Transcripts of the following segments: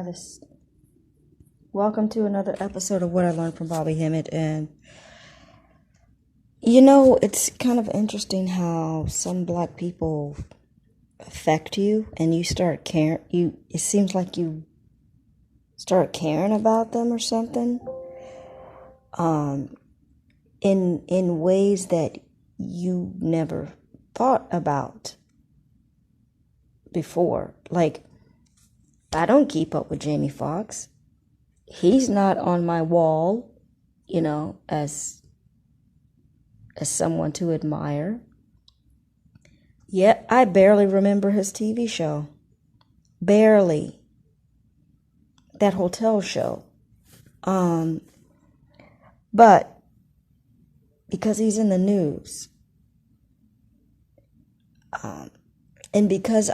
Hi, welcome to another episode of What I Learned from Bobby Hemmit. And it's kind of interesting how some black people affect you, and you start caring. It seems like you start caring about them or something. In ways that you never thought about before. Like, I don't keep up with Jamie Foxx. He's not on my wall, as someone to admire. Yet I barely remember his TV show. Barely. That hotel show. But because he's in the news, and because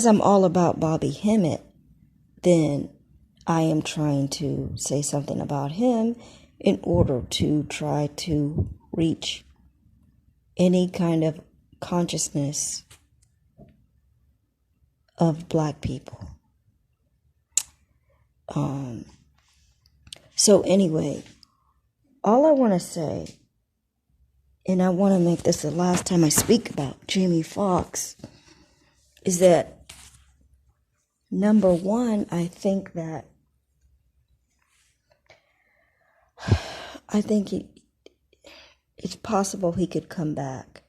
I'm all about Bobby Hemmit, then I am trying to say something about him in order to try to reach any kind of consciousness of black people. So anyway, all I want to say, and I want to make this the last time I speak about Jamie Foxx, is that, number one, I think it's possible he could come back.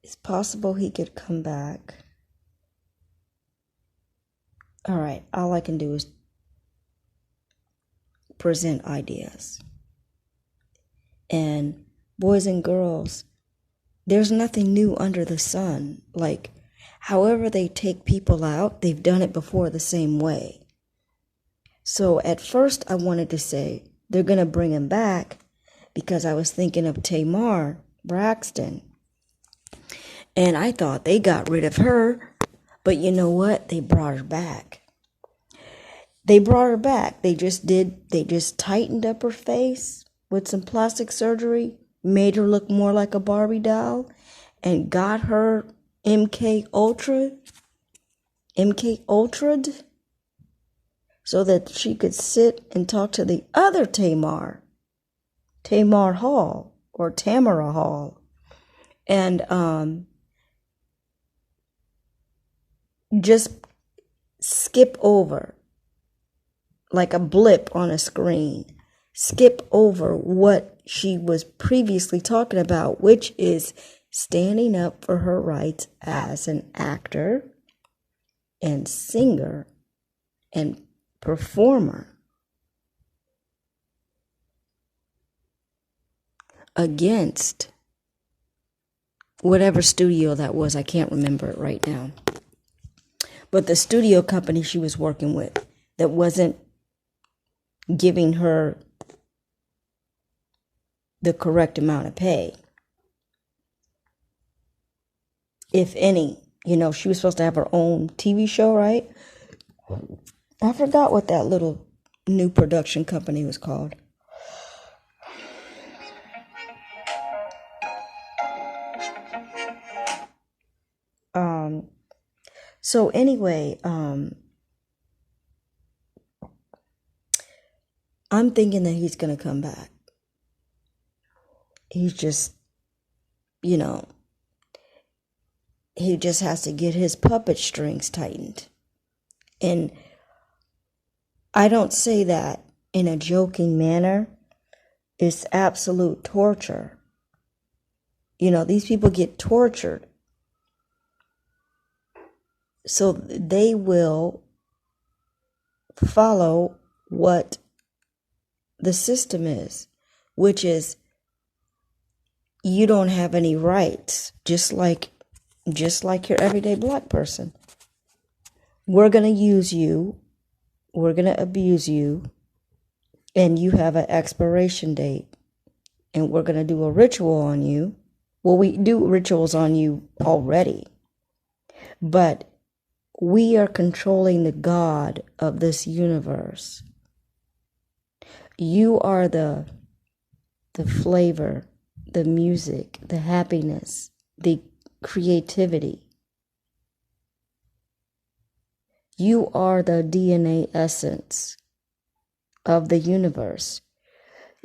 It's possible he could come back. All right, all I can do is present ideas. And boys and girls, there's nothing new under the sun. Like, however they take people out, they've done it before the same way. So at first I wanted to say they're going to bring him back because I was thinking of Tamar Braxton. And I thought they got rid of her. But you know what? They brought her back. They just tightened up her face with some plastic surgery, made her look more like a Barbie doll, and got her MK Ultra'd so that she could sit and talk to the other Tamar Hall, or Tamara Hall. And just skip over, like a blip on a screen, skip over what she was previously talking about, which is standing up for her rights as an actor and singer and performer against whatever studio that was. I can't remember it right now. But the studio company she was working with that wasn't giving her the correct amount of pay, if any. She was supposed to have her own TV show, right? I forgot what that little new production company was called. So anyway, I'm thinking that he's going to come back. He's just, he just has to get his puppet strings tightened. And I don't say that in a joking manner. It's absolute torture. These people get tortured. So they will follow what the system is, which is you don't have any rights, just like your everyday black person. We're going to use you, we're going to abuse you, and you have an expiration date, and we're going to do a ritual on you. Well, we do rituals on you already, but we are controlling the God of this universe. You are the flavor, the music, the happiness, the creativity. You are the DNA essence of the universe.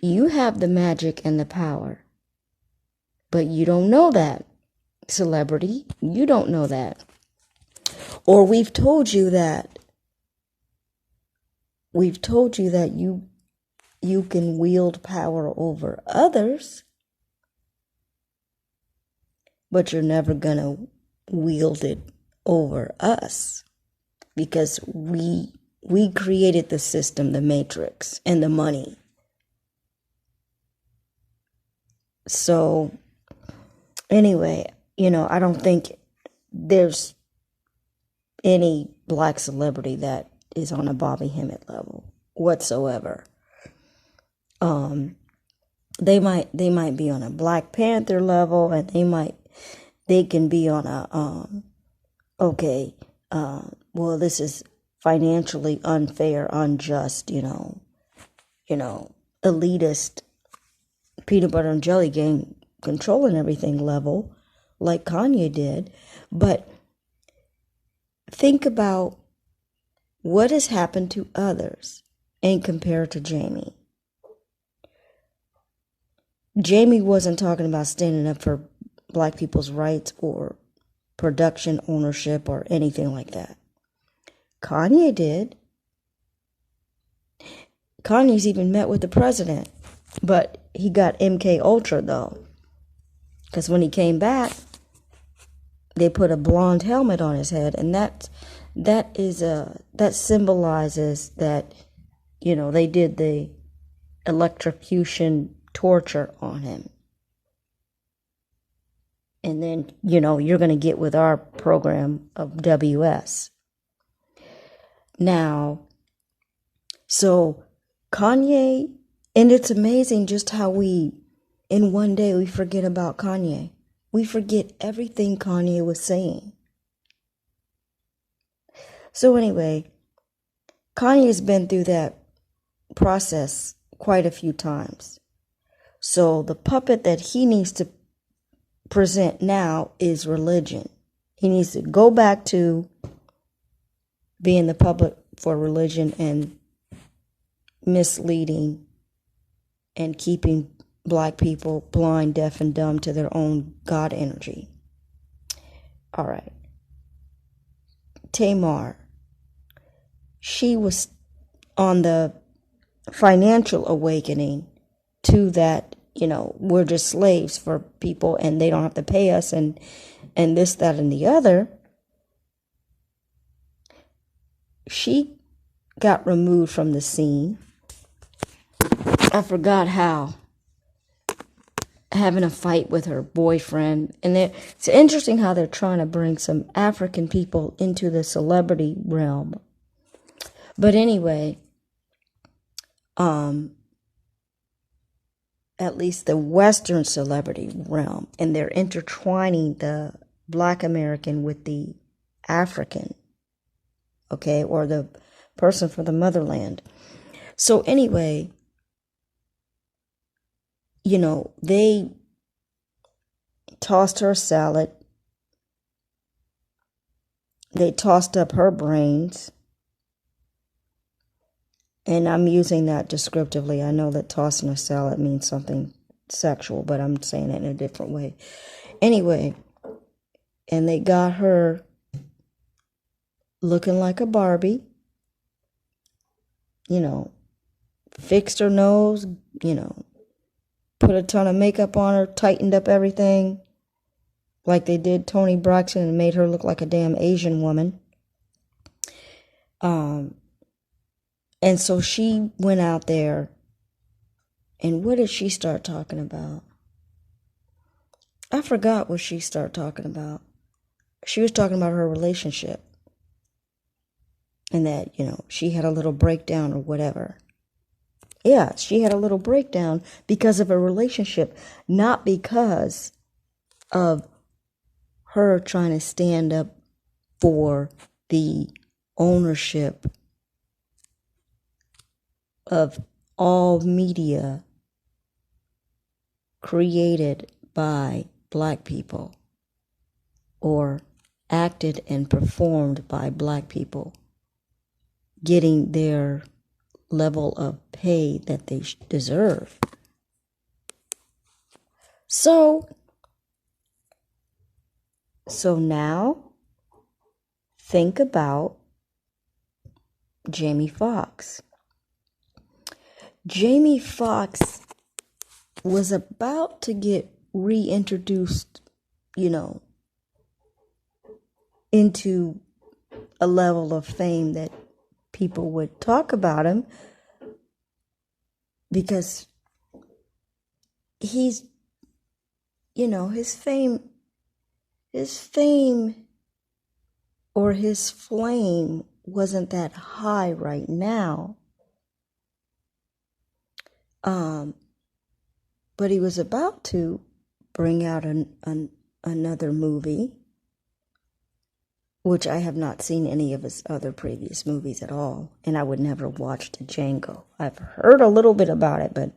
You have the magic and the power. But you don't know that, celebrity. You don't know that. Or we've told you that you can wield power over others, but you're never going to wield it over us, because we created the system, the matrix, and the money. So anyway, I don't think there's any black celebrity that is on a Bobby Hemmit level whatsoever. They might be on a Black Panther level, and they can be on a well, this is financially unfair, unjust, elitist peanut butter and jelly gang controlling everything level, like Kanye did. But think about what has happened to others and compare it to Jamie. Jamie wasn't talking about standing up for black people's rights or production ownership or anything like that. Kanye did. Kanye's even met with the president, but he got MK Ultra though, because when he came back, they put a blonde helmet on his head, and that symbolizes that, they did the electrocution torture on him. And then, you're going to get with our program of WS. Now, so Kanye, and it's amazing just how in one day, we forget about Kanye. We forget everything Kanye was saying. So anyway, Kanye's been through that process quite a few times. So the puppet that he needs to present now is religion. He needs to go back to being the puppet for religion and misleading and keeping black people blind, deaf, and dumb to their own God energy. All right. Tamar, she was on the financial awakening to that, we're just slaves for people and they don't have to pay us and this, that, and the other. She got removed from the scene. I forgot how. Having a fight with her boyfriend. And it's interesting how they're trying to bring some African people into the celebrity realm. But anyway, at least the Western celebrity realm, and they're intertwining the Black American with the African, okay, or the person from the motherland. So anyway, they tossed her salad. They tossed up her brains. And I'm using that descriptively. I know that tossing a salad means something sexual, but I'm saying it in a different way. Anyway, and they got her looking like a Barbie, fixed her nose, put a ton of makeup on her, tightened up everything like they did Toni Braxton and made her look like a damn Asian woman. And so she went out there, and what did she start talking about? I forgot what she started talking about. She was talking about her relationship, and that, she had a little breakdown or whatever. Yeah, she had a little breakdown because of a relationship, not because of her trying to stand up for the ownership of all media created by black people. or acted and performed by Black people getting their level of pay that they deserve. So now think about Jamie Foxx. Jamie Foxx was about to get reintroduced, into a level of fame that people would talk about him because he's, his fame or his flame wasn't that high right now. But he was about to bring out another movie, which I have not seen any of his other previous movies at all, and I would never watch the Django. I've heard a little bit about it, but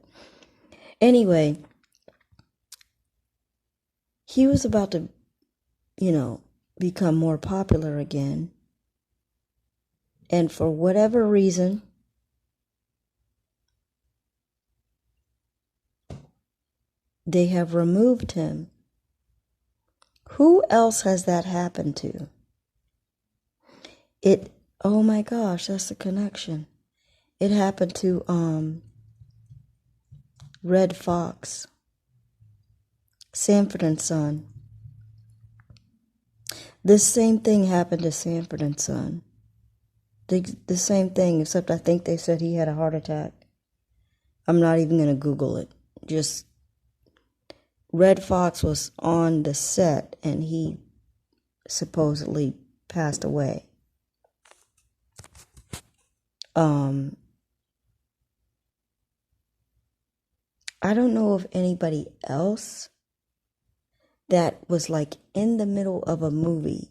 anyway, he was about to, become more popular again, and for whatever reason, they have removed him. Who else has that happened to? Oh my gosh, that's the connection. It happened to Red Fox, Sanford and Son. The same thing happened to Sanford and Son. The same thing, except I think they said he had a heart attack. I'm not even going to Google it. Just Red Fox was on the set and he supposedly passed away. I don't know of anybody else that was like in the middle of a movie.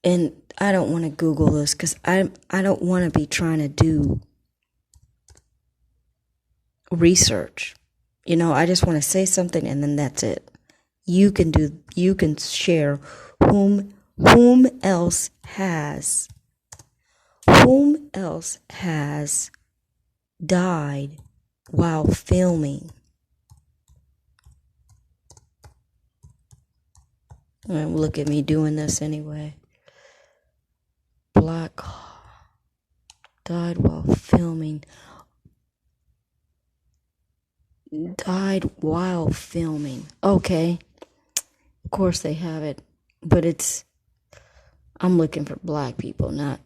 And I don't want to Google this because I don't want to be trying to do research. I just want to say something and then that's it. You can share whom else has died while filming. And look at me doing this anyway. Black died while filming. Died while filming. Okay. Of course they have it. But I'm looking for Black people, not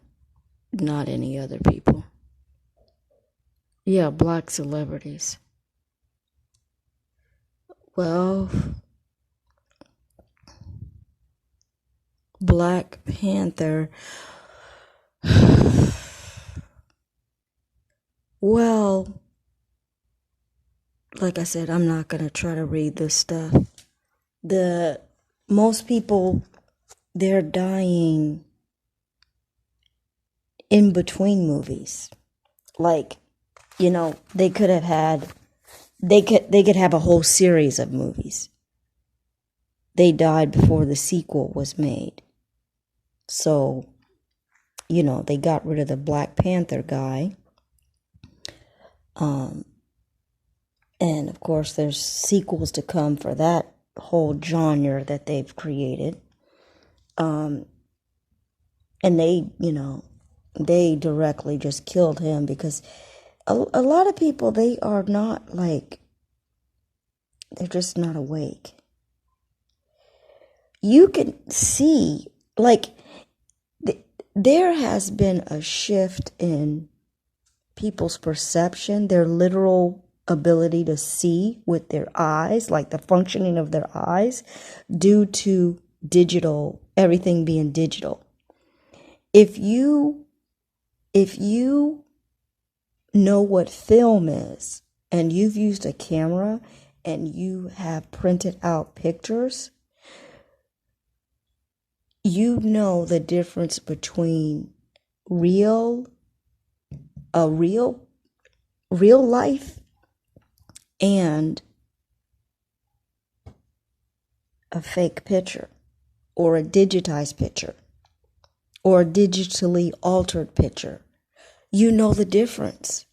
any other people. Yeah, Black celebrities. Well, Black Panther. Well, like I said, I'm not going to try to read this stuff. Most people, they're dying in between movies. Like, they could have a whole series of movies. They died before the sequel was made. So, they got rid of the Black Panther guy. And of course there's sequels to come for that whole genre that they've created. And they directly just killed him because a lot of people, they are not like, they're just not awake. You can see, like, there has been a shift in people's perception, their literal ability to see with their eyes, like the functioning of their eyes, due to everything being digital. If you know what film is and you've used a camera and you have printed out pictures, you know the difference between real life and a fake picture or a digitized picture or a digitally altered picture. You know the difference.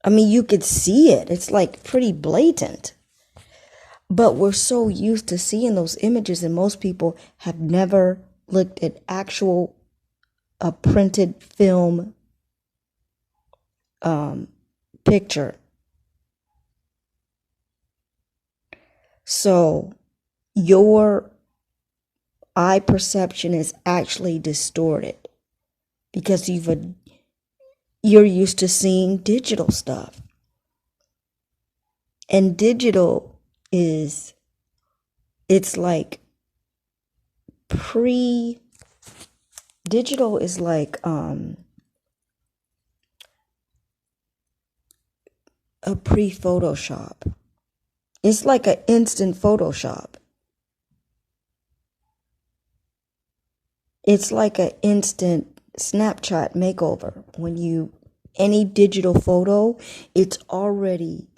I mean, you could see it. It's like pretty blatant. But we're so used to seeing those images, and most people have never looked at actual a printed film picture. So your eye perception is actually distorted because you're used to seeing digital stuff. And digital it's like digital is like a pre-Photoshop. It's like an instant Photoshop. It's like an instant Snapchat makeover. Any digital photo, it's already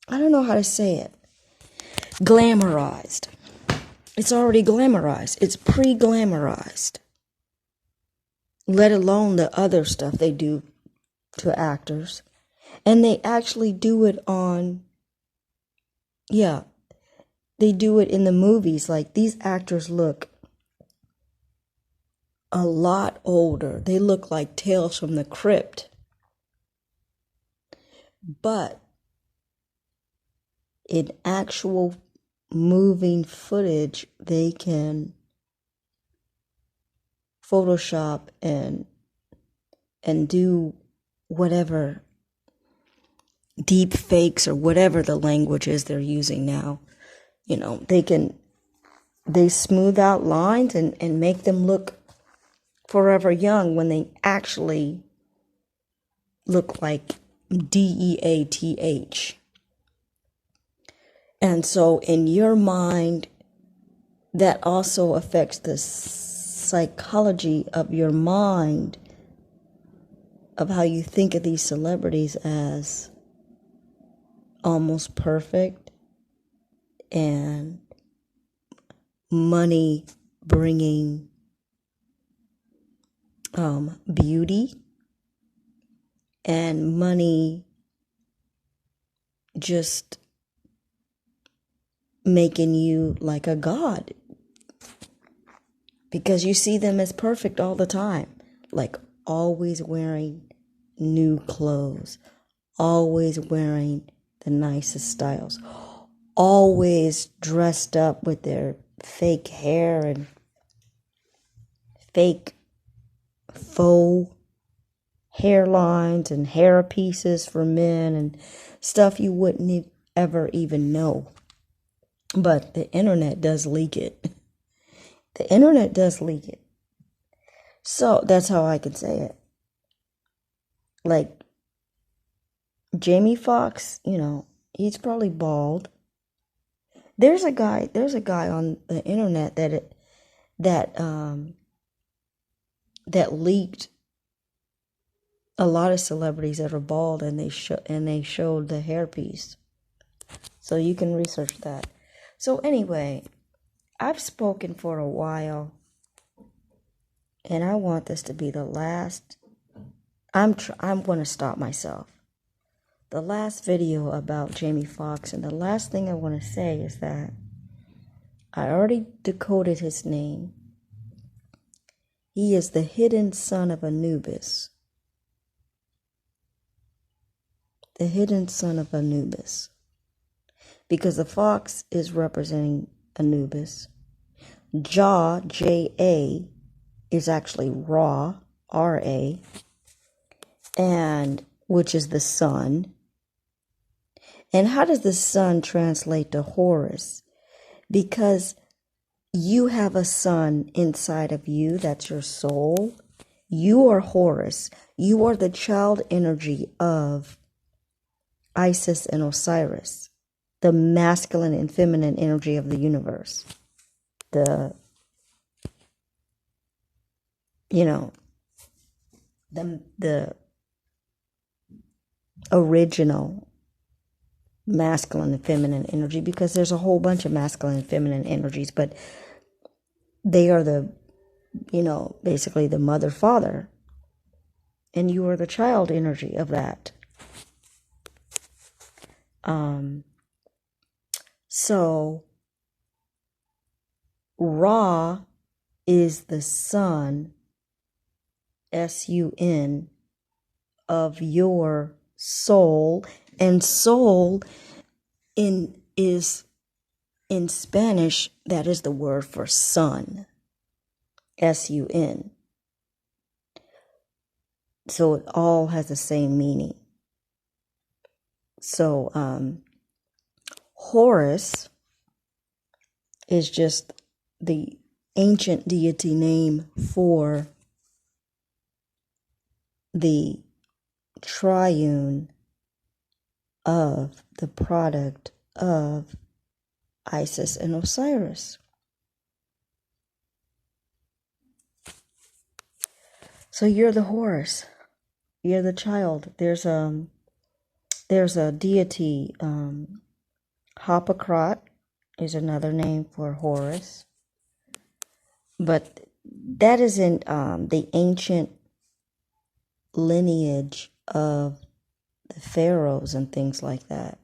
I don't know how to say it, glamorized. It's already glamorized. It's pre-glamorized. Let alone the other stuff they do to actors. And they actually do it they do it in the movies. Like, these actors look a lot older. They look like Tales from the Crypt. But in actual moving footage, they can Photoshop and do whatever deep fakes or whatever the language is they're using now. You know, they smooth out lines and make them look forever young when they actually look like DEATH. And so in your mind, that also affects the psychology of your mind, of how you think of these celebrities as almost perfect and money bringing beauty, and money just making you like a god, because you see them as perfect all the time, like always wearing new clothes, always wearing the nicest styles, always dressed up with their fake hair and fake faux hairlines and hair pieces for men and stuff you wouldn't ever even know. But the internet does leak it. The internet does leak it. So that's how I can say it. Like, Jamie Foxx, you know, he's probably bald. There's a guy on the internet that leaked a lot of celebrities that are bald, and they showed the hairpiece. So you can research that. So anyway, I've spoken for a while, and I want this to be the last. I'm going to stop myself. The last video about Jamie Foxx, and the last thing I want to say is that I already decoded his name. He is the hidden son of Anubis. The hidden son of Anubis. Because the fox is representing Anubis. Jah, J-A, is actually Ra, R-A, and which is the sun. And how does the sun translate to Horus? Because you have a sun inside of you, that's your soul. You are Horus. You are the child energy of Isis and Osiris, the masculine and feminine energy of the universe. The original masculine and feminine energy, because there's a whole bunch of masculine and feminine energies, but they are the, basically the mother, father, and you are the child energy of that. So Ra is the sun, sun, of your soul, and soul is in Spanish, that is the word for sun, sun. So it all has the same meaning. So Horus is just the ancient deity name for the triune of the product of Isis and Osiris. So you're the Horus. You're the child. There's a deity, Hippocrates is another name for Horus. But that isn't the ancient lineage of the pharaohs and things like that.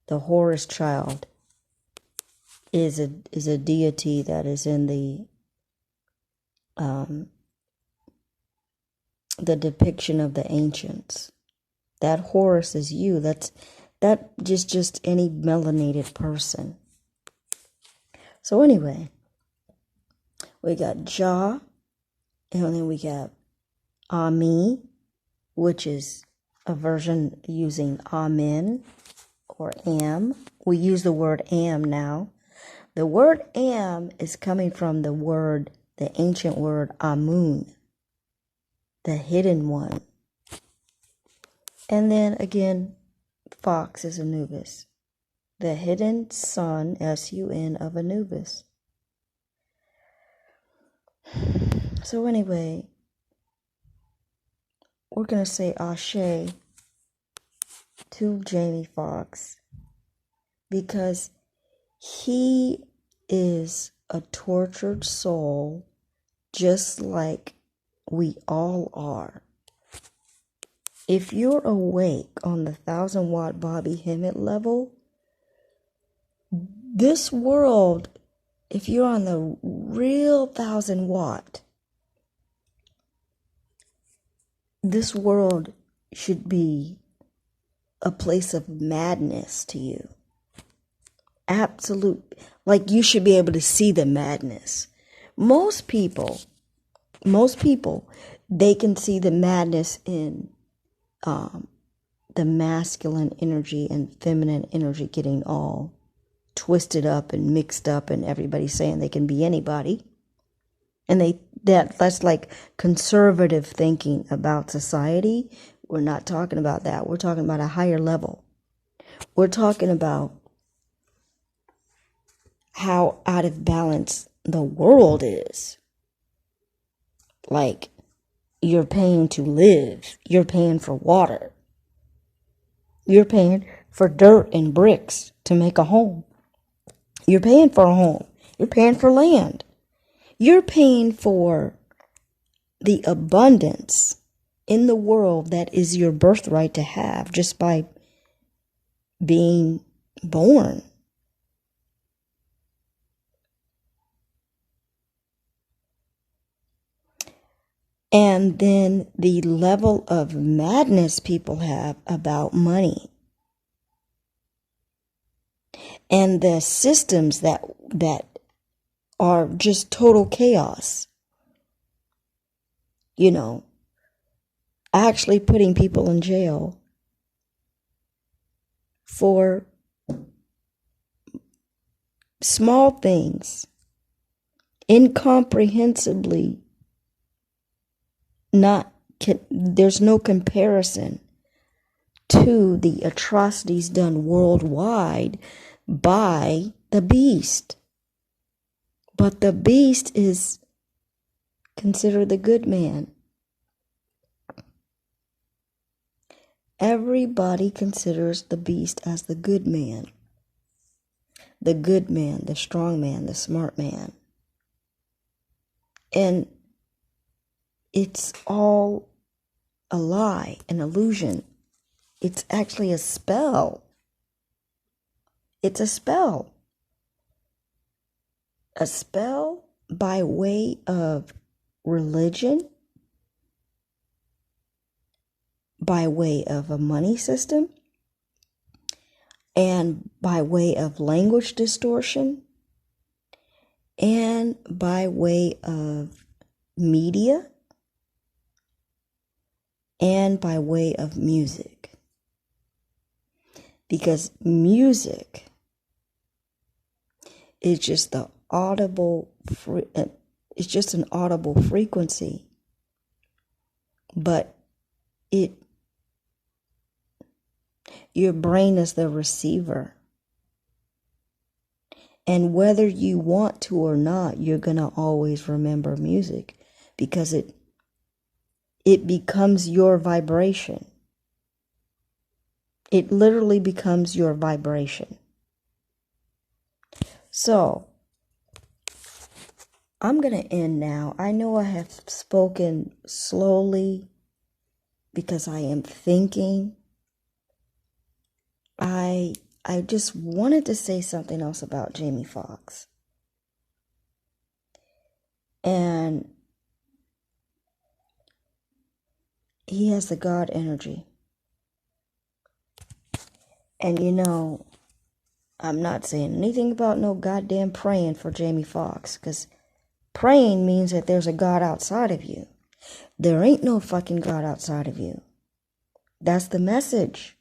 The Horus child is a deity that is in the depiction of the ancients. That Horus is you. That just any melanated person. So anyway, we got Jah, and then we got Ami, which is a version using Amen or Am. We use the word Am now. The word Am is coming from the ancient word Amun, the hidden one. And then again, Fox is Anubis, the hidden sun, sun, of Anubis. So anyway, we're going to say Ashe to Jamie Foxx, because he is a tortured soul, just like we all are. If you're awake on the 1,000-watt Bobby Hemmit level, this world, if you're on the real 1,000-watt, this world should be a place of madness to you. Absolute. Like, you should be able to see the madness. Most people, they can see the madness in the masculine energy and feminine energy getting all twisted up and mixed up, and everybody saying they can be anybody. And that's like conservative thinking about society. We're not talking about that. We're talking about a higher level. We're talking about how out of balance the world is. Like, you're paying to live. You're paying for water. You're paying for dirt and bricks to make a home. You're paying for a home. You're paying for land. You're paying for the abundance in the world that is your birthright to have just by being born. And then the level of madness people have about money and the systems that are just total chaos. Actually putting people in jail for small things, incomprehensibly there's no comparison to the atrocities done worldwide by the beast. But the beast is considered the good man. everybody considers the beast as the good man. The good man, the strong man, the smart man. And it's all a lie, an illusion. It's actually a spell. It's a spell. A spell by way of religion, by way of a money system, and by way of language distortion, and by way of media, and by way of music. Because music is just the it's just an audible frequency, but your brain is the receiver. And whether you want to or not, you're going to always remember music because it becomes your vibration. It literally becomes your vibration. So, I'm going to end now. I know I have spoken slowly because I am thinking. I just wanted to say something else about Jamie Foxx. And he has the God energy. And I'm not saying anything about no goddamn praying for Jamie Foxx, because praying means that there's a God outside of you. There ain't no fucking God outside of you. That's the message.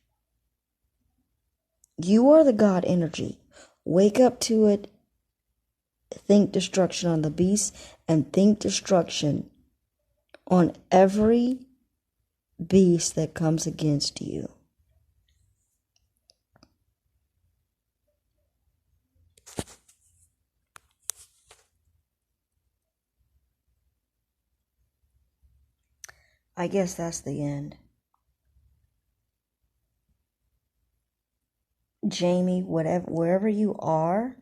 You are the God energy. Wake up to it. Think destruction on the beast and think destruction on every beast that comes against you. I guess that's the end. Jamie, wherever you are,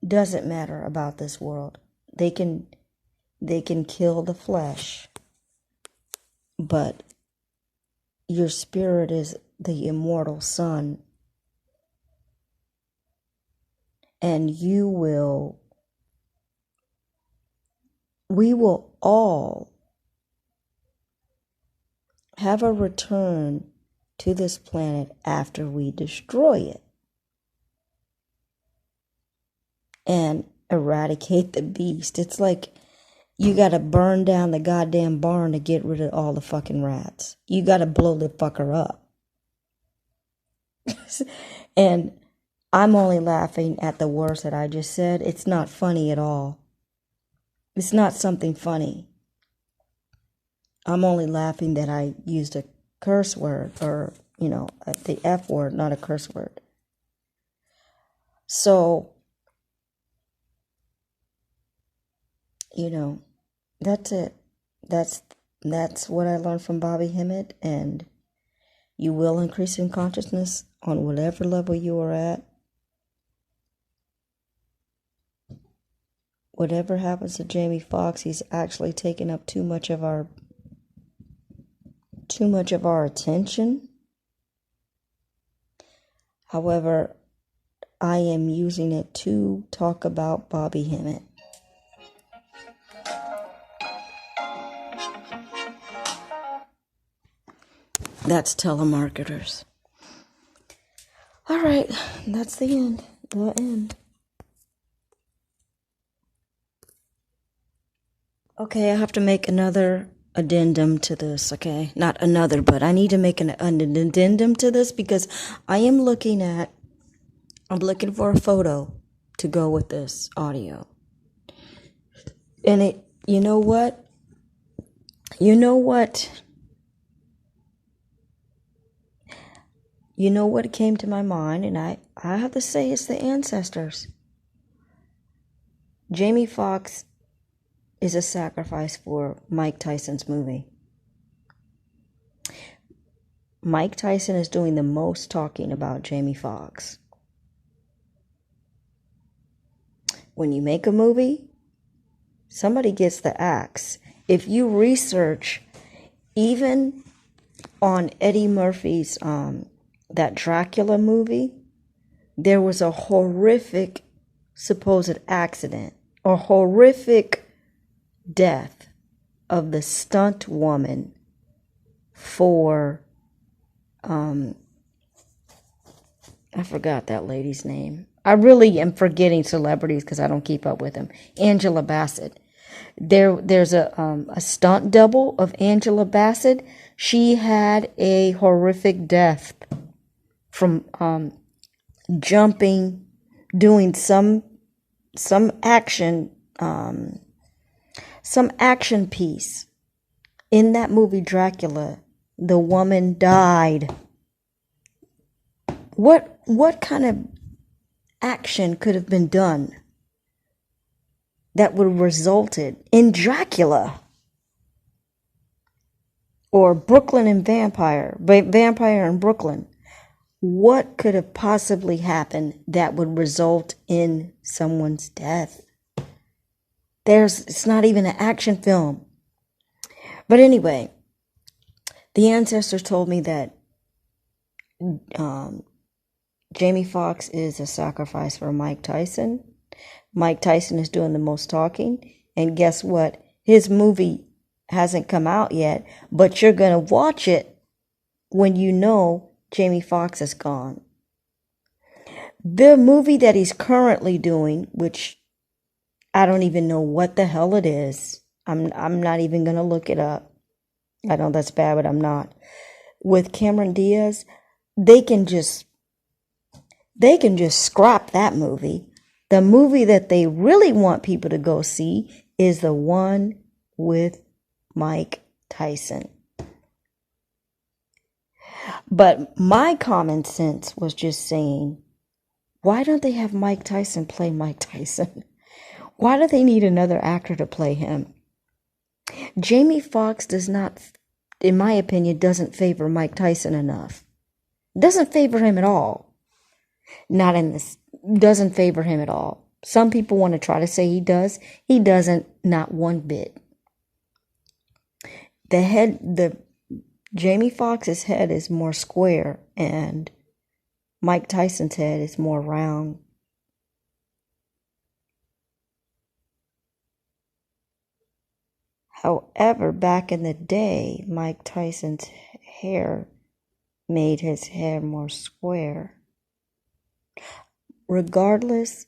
doesn't matter about this world. They can kill the flesh, but your spirit is the immortal Son, and we will all have a return to this planet after we destroy it and eradicate the beast. It's like you gotta burn down the goddamn barn to get rid of all the fucking rats. You gotta blow the fucker up. And I'm only laughing at the words that I just said. It's not funny at all. It's not something funny. I'm only laughing that I used a curse word, or, the F word, not a curse word. So, that's it. That's what I learned from Bobby Hemmit, and you will increase in consciousness on whatever level you are at. Whatever happens to Jamie Foxx, he's actually taking up too much of our attention. However, I am using it to talk about Bobby Hemmit. That's telemarketers. All right, that's the end. The end. Okay, I have to make another addendum to this, okay? Not another, but I need to make an addendum to this because I'm looking for a photo to go with this audio. And you know what? You know what came to my mind, and I have to say it's the ancestors. Jamie Foxx is a sacrifice for Mike Tyson's movie. Mike Tyson is doing the most talking about Jamie Foxx. When you make a movie, somebody gets the axe. If you research, even on Eddie Murphy's that Dracula movie, there was a horrific supposed accident or horrific death of the stunt woman for I forgot that lady's name. I really am forgetting celebrities because I don't keep up with them. Angela Bassett. There's a stunt double of Angela Bassett. She had a horrific death from jumping, doing some action piece in that movie Dracula. The woman died. What kind of action could have been done that would have resulted in Dracula or Brooklyn and Vampire in Brooklyn? What could have possibly happened that would result in someone's death? It's not even an action film. But anyway, the ancestors told me that Jamie Foxx is a sacrifice for Mike Tyson. Mike Tyson is doing the most talking. And guess what? His movie hasn't come out yet, but you're going to watch it when you know Jamie Foxx is gone. The movie that he's currently doing, which I don't even know what the hell it is. I'm not even going to look it up. I know that's bad, but I'm not. With Cameron Diaz, they can just scrap that movie. The movie that they really want people to go see is the one with Mike Tyson. But my common sense was just saying, why don't they have Mike Tyson play Mike Tyson? Why do they need another actor to play him? Jamie Foxx does not, in my opinion, doesn't favor Mike Tyson enough. Doesn't favor him at all. Not in this, doesn't favor him at all. Some people want to try to say he does. He doesn't, not one bit. Jamie Foxx's head is more square and Mike Tyson's head is more round. However, back in the day, Mike Tyson's hair made his head more square. Regardless,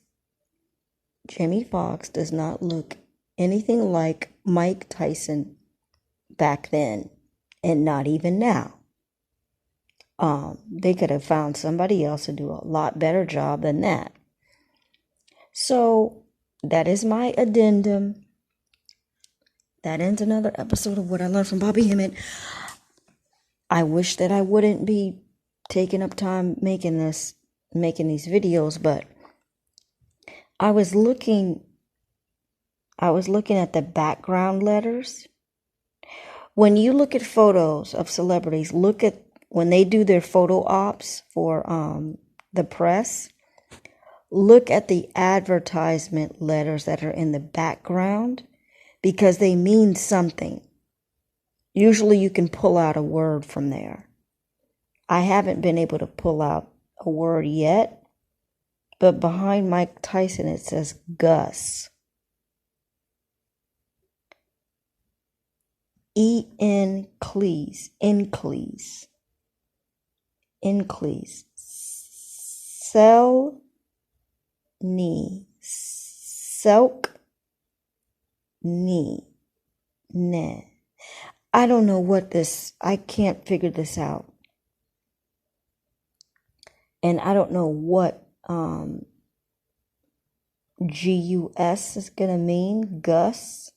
Jamie Foxx does not look anything like Mike Tyson back then, and not even now. They could have found somebody else to do a lot better job than that. So that is my addendum. That ends another episode of What I Learned from Bobby Hemmit. I wish that I wouldn't be taking up time making these videos, but I was looking at the background letters. When you look at photos of celebrities, look at when they do their photo ops for the press, look at the advertisement letters that are in the background because they mean something. Usually you can pull out a word from there. I haven't been able to pull out a word yet, but behind Mike Tyson it says Gus. Encles. Sell knee. Selk knee. Ne. I don't know what I can't figure this out. And I don't know what GUS is going to mean. Gus.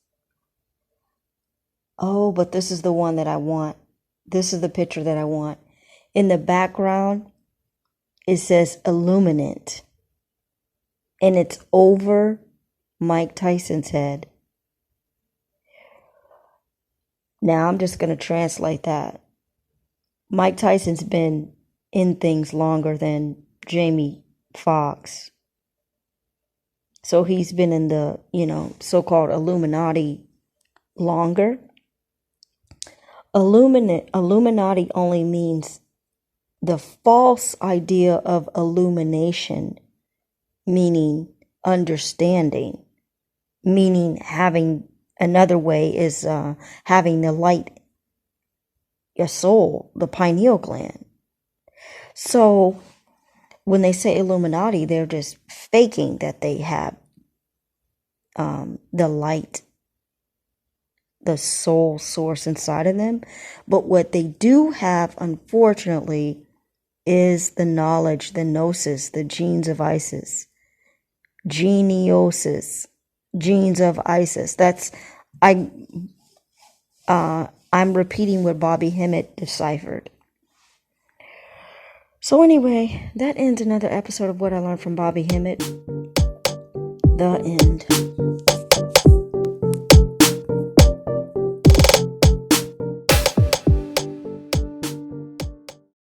Oh, but this is the one that I want. This is the picture that I want. In the background, it says Illuminant. And it's over Mike Tyson's head. Now I'm just going to translate that. Mike Tyson's been in things longer than Jamie Foxx. So he's been in the, so-called Illuminati longer. Illuminati only means the false idea of illumination, meaning understanding, meaning having, another way is having the light, your soul, the pineal gland. So when they say Illuminati, they're just faking that they have the light, the soul source inside of them. But what they do have, unfortunately, is the knowledge, the gnosis, the genes of Isis. Geniosis, genes of Isis. I'm repeating what Bobby Hemmit deciphered. So anyway, that ends another episode of What I Learned from Bobby Hemmit. The end.